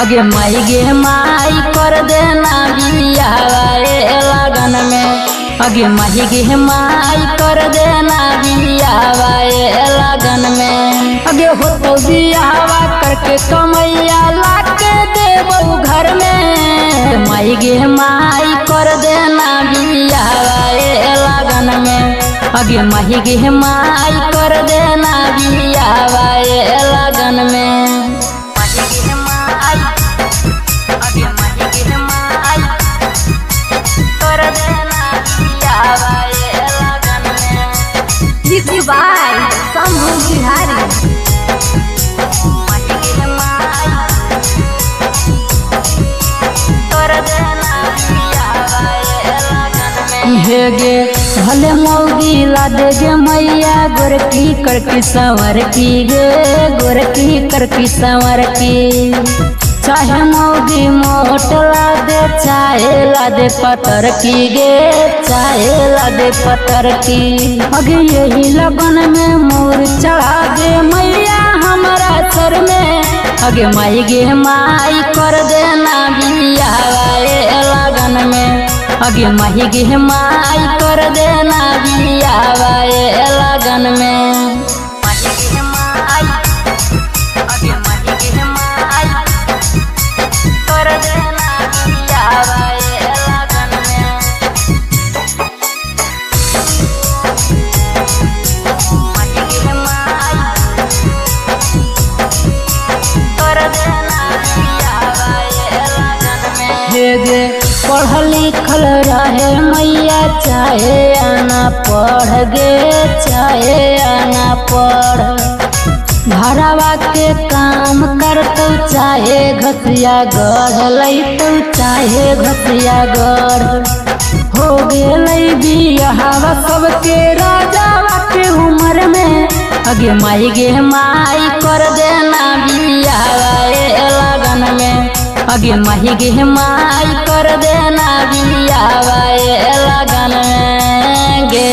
अगे माई गे माई कर देना बियावा ए लगन में। अगे माई गे माई कर देना बियावा ए लगन में। अगे हो तो बियावा करके कमैया लाके देबो घर में। माई गे माई कर देना बियावा ए लगन में। अगे माई गे माई कर देना बियावा ए लगन में। बाय शंभू बिहारी। हेगे भले मौगी ला देगे मैया गोरकी करकी संवर की गे गोरकी करकी संवर की। चाहे मौगी मोट ला दे चाहे ला दे पत्थर की गे चाहे ला दे पत्थर की। अगे यही लगन में मोर चढ़ा दे मैया हमारा सर में। अगे माई गे माई कर देना बियावा ए लगन में। अगे माई गे माई कर देना बियावा ए लगन में। हेगे पढ़ लिखल रहे मैया चाहे आना पढ़ गे चाहे आना पढ़। घरवा के काम करतौ चाहे घसिया गढ़ लैतौ चाहे घसिया गढ़। हो गेलै बियाहवा सबके राजावा के उम्र में। अगे माई गे माई कर देना बियावा ए लगन में। अगे माई गे माई कर देना बियावा ए लगन में गे।